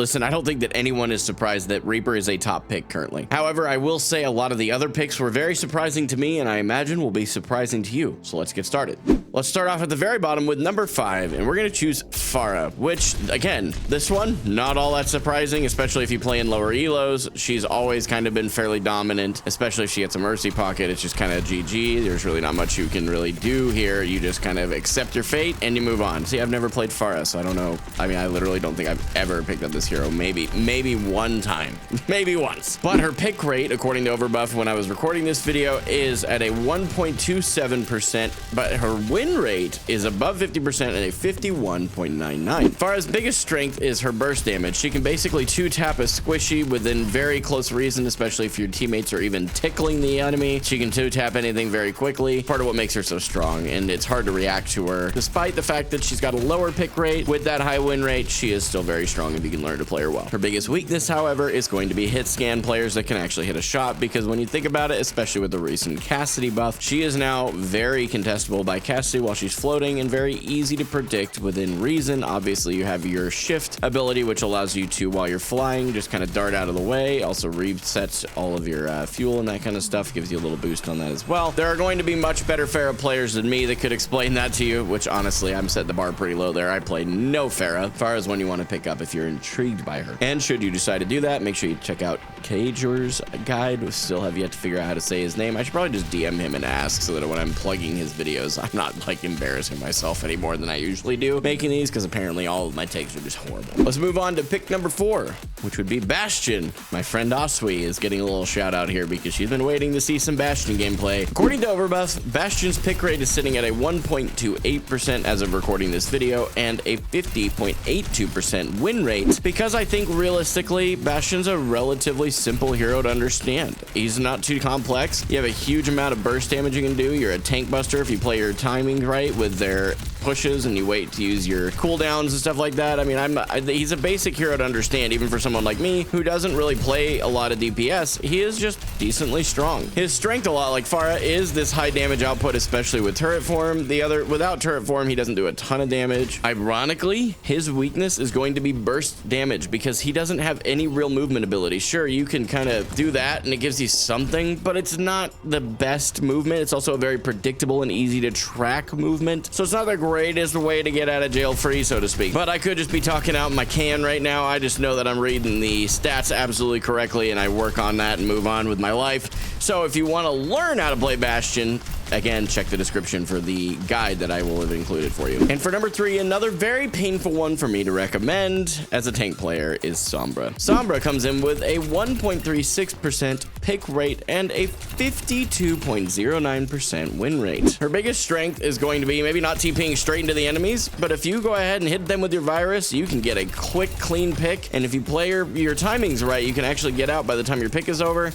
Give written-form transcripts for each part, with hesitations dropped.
Listen, I don't think that anyone is surprised that Reaper is a top pick currently. However, I will say a lot of the other picks were very surprising to me, and I imagine will be surprising to you. So let's get started. Let's start off at the very bottom with number 5, and we're going to choose Pharah, which, again, this one, not all that surprising, especially if you play in lower elos. She's always kind of been fairly dominant, especially if she gets a mercy pocket. It's just kind of GG. There's really not much you can really do here. You just kind of accept your fate, and you move on. See, I've never played Pharah, so I don't know. I mean, I literally don't think I've ever picked up this hero. Maybe one time, maybe once. But her pick rate, according to Overbuff when I was recording this video, is at a 1.27%, but her win rate is above 50% at a 51.99. Pharah's biggest strength is her burst damage. She can basically 2-tap a squishy within very close reason, especially if your teammates are even tickling the enemy. She can 2-tap anything very quickly, part of what makes her so strong, and it's hard to react to her. Despite the fact that she's got a lower pick rate, with that high win rate, she is still very strong if you can learn to play her well. Her biggest weakness, however, is going to be hit scan players that can actually hit a shot, because when you think about it, especially with the recent Cassidy buff, she is now very contestable by Cassidy while she's floating and very easy to predict within reason. Obviously, you have your shift ability, which allows you to, while you're flying, just kind of dart out of the way. Also resets all of your fuel and that kind of stuff, gives you a little boost on that as well. There are going to be much better Pharah players than me that could explain that to you, which honestly, I'm setting the bar pretty low there. I play no Pharah. Pharah is one you want to pick up if you're intrigued by her. And should you decide to do that, make sure you check out Cager's guide. We still have yet to figure out how to say his name. I should probably just DM him and ask so that when I'm plugging his videos, I'm not like embarrassing myself any more than I usually do making these, because apparently all of my takes are just horrible. Let's move on to pick number 4, which would be Bastion. My friend Oswi is getting a little shout out here because she's been waiting to see some Bastion gameplay. According to Overbuff, Bastion's pick rate is sitting at a 1.28% as of recording this video and a 50.82% win rate, because I think realistically, Bastion's a relatively simple hero to understand. He's not too complex. You have a huge amount of burst damage you can do. You're a tank buster if you play your timing right with their pushes and you wait to use your cooldowns and stuff like that. I mean, he's a basic hero to understand, even for someone like me who doesn't really play a lot of DPS. He is just decently strong. His strength, a lot like Pharah, is this high damage output, especially with turret form. Without turret form, he doesn't do a ton of damage. Ironically, his weakness is going to be burst damage, because he doesn't have any real movement ability. Sure, you can kind of do that and it gives you something, but it's not the best movement. It's also a very predictable and easy to track movement, so it's not the greatest way to get out of jail free, so to speak. But I could just be talking out my can right now. I just know that I'm reading the stats absolutely correctly, and I work on that and move on with my life. So if you want to learn how to play Bastion, again, check the description for the guide that I will have included for you. And for number 3, another very painful one for me to recommend as a tank player is Sombra. Sombra comes in with a 1.36% pick rate and a 52.09% win rate. Her biggest strength is going to be maybe not TPing straight into the enemies, but if you go ahead and hit them with your virus, you can get a quick, clean pick. And if you play your timings right, you can actually get out by the time your pick is over,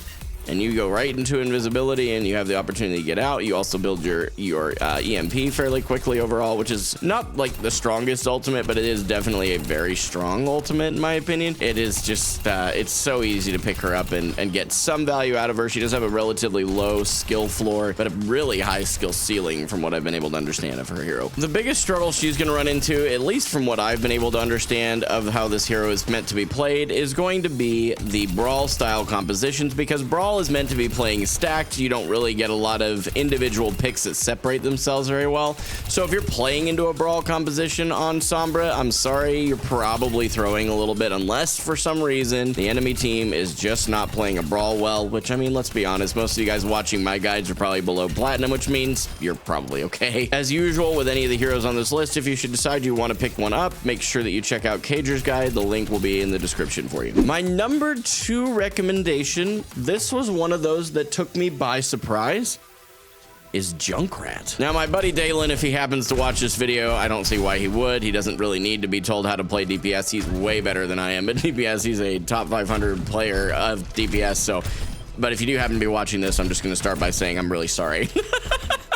and you go right into invisibility and you have the opportunity to get out. You also build your EMP fairly quickly overall, which is not like the strongest ultimate, but it is definitely a very strong ultimate in my opinion. It is just, it's so easy to pick her up and get some value out of her. She does have a relatively low skill floor, but a really high skill ceiling from what I've been able to understand of her hero. The biggest struggle she's going to run into, at least from what I've been able to understand of how this hero is meant to be played, is going to be the Brawl style compositions, because Brawl is meant to be playing stacked. You don't really get a lot of individual picks that separate themselves very well. So if you're playing into a Brawl composition on Sombra, I'm sorry, you're probably throwing a little bit, unless for some reason the enemy team is just not playing a Brawl well, which, I mean, let's be honest, most of you guys watching my guides are probably below platinum, which means you're probably okay. As usual with any of the heroes on this list, if you should decide you want to pick one up, make sure that you check out Cager's guide. The link will be in the description for you. My number 2 recommendation, this was one of those that took me by surprise, is Junkrat. Now, my buddy Dalen, if he happens to watch this video, I don't see why he would. He doesn't really need to be told how to play DPS. He's way better than I am at DPS. He's a top 500 player of DPS, so... But if you do happen to be watching this, I'm just going to start by saying I'm really sorry.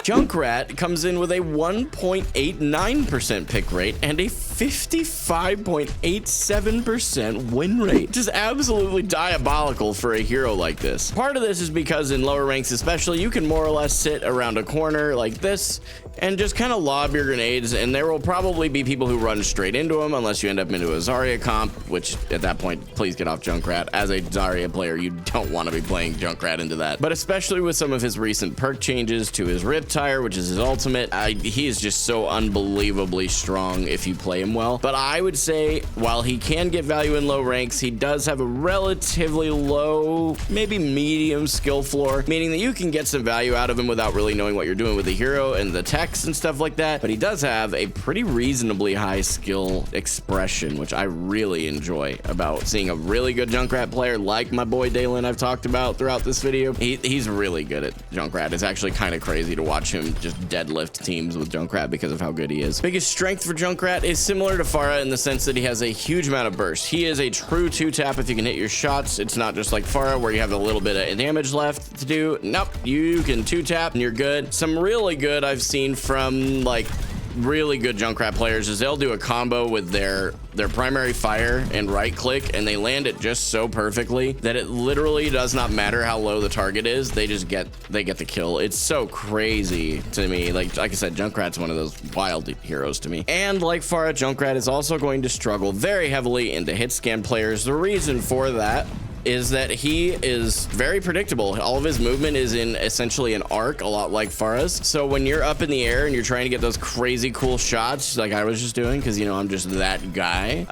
Junkrat comes in with a 1.89% pick rate and a 55.87% win rate. Just absolutely diabolical for a hero like this. Part of this is because in lower ranks especially, you can more or less sit around a corner like this and just kind of lob your grenades, and there will probably be people who run straight into them unless you end up into a Zarya comp, which at that point, please get off Junkrat. As a Zarya player, you don't want to be playing Junkrat into that. But especially with some of his recent perk changes to his Riptire, which is his ultimate, he is just so unbelievably strong if you play him well. But I would say while he can get value in low ranks, he does have a relatively low, maybe medium skill floor, meaning that you can get some value out of him without really knowing what you're doing with the hero and the tech and stuff like that. But he does have a pretty reasonably high skill expression, which I really enjoy about seeing a really good Junkrat player like my boy Dalen I've talked about throughout this video. He's really good at Junkrat. It's actually kind of crazy to watch him just deadlift teams with Junkrat because of how good he is. Biggest strength for Junkrat is similar to Pharah in the sense that he has a huge amount of burst. He is a true two-tap if you can hit your shots. It's not just like Pharah where you have a little bit of damage left to do. Nope, you can two-tap and you're good. Some really good I've seen from like really good Junkrat players is they'll do a combo with their primary fire and right click, and they land it just so perfectly that it literally does not matter how low the target is. They get the kill. It's so crazy to me. Like I said, Junkrat's one of those wild heroes to me. And like Pharah, Junkrat is also going to struggle very heavily into hit scan players. The reason for that is that he is very predictable. All of his movement is in essentially an arc, a lot like Pharah's. So when you're up in the air and you're trying to get those crazy cool shots like I was just doing, because you know I'm just that guy,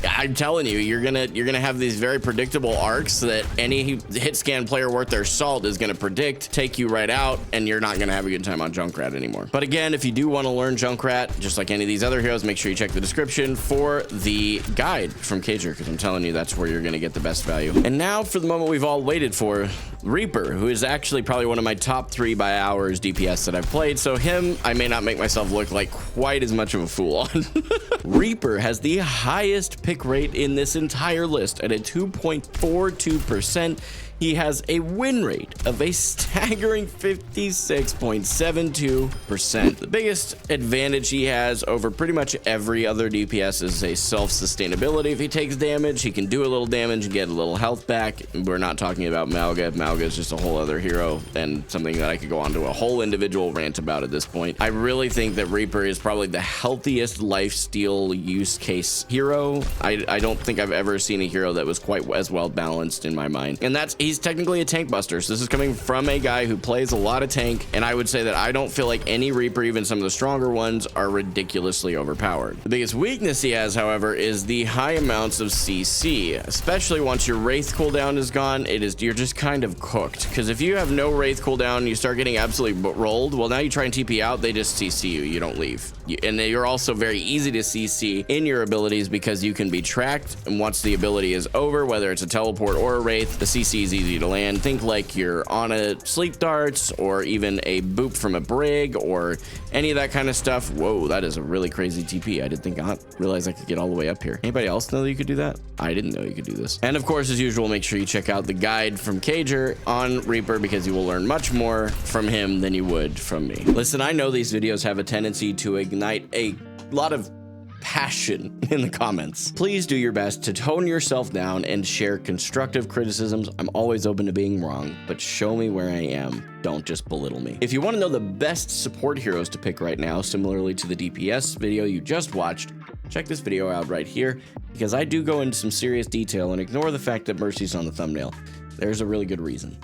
I'm telling you, you're gonna have these very predictable arcs that any hit scan player worth their salt is gonna predict, take you right out, and you're not gonna have a good time on Junkrat anymore. But again, if you do want to learn Junkrat, just like any of these other heroes, make sure you check the description for the guide from Cager, because I'm telling you that's where you're gonna get the best value. And now for the moment we've all waited for, Reaper, who is actually probably one of my top 3 by hours DPS that I've played. So him, I may not make myself look like quite as much of a fool on. Reaper has the highest pick rate in this entire list at a 2.42%. He has a win rate of a staggering 56.72%. The biggest advantage he has over pretty much every other DPS is a self-sustainability. If he takes damage, he can do a little damage and get a little health back. We're not talking about Malga. Malga is just a whole other hero and something that I could go on to a whole individual rant about at this point. I really think that Reaper is probably the healthiest lifesteal use case hero. I don't think I've ever seen a hero that was quite as well balanced in my mind. And he's technically a tank buster. So this is coming from a guy who plays a lot of tank, and I would say that I don't feel like any Reaper, even some of the stronger ones, are ridiculously overpowered. The biggest weakness he has, however, is the high amounts of CC, especially once your Wraith cooldown is gone. You're just kind of cooked, because if you have no Wraith cooldown, you start getting absolutely rolled. Well, now you try and TP out, they just CC you. You don't leave. And you're also very easy to CC in your abilities because you can be tracked, and once the ability is over, whether it's a teleport or a Wraith, the CC is easy to land. Think like you're on a sleep darts or even a boop from a brig or any of that kind of stuff. Whoa, that is a really crazy TP. I didn't realize I could get all the way up here. Anybody else know that you could do that? I didn't know you could do this. And of course, as usual, make sure you check out the guide from Cager on Reaper because you will learn much more from him than you would from me. Listen, I know these videos have a tendency to ignite a lot of passion in the comments. Please do your best to tone yourself down and share constructive criticisms. I'm always open to being wrong, but show me where I am. Don't just belittle me. If you want to know the best support heroes to pick right now, similarly to the DPS video you just watched, check this video out right here, because I do go into some serious detail and ignore the fact that Mercy's on the thumbnail. There's a really good reason.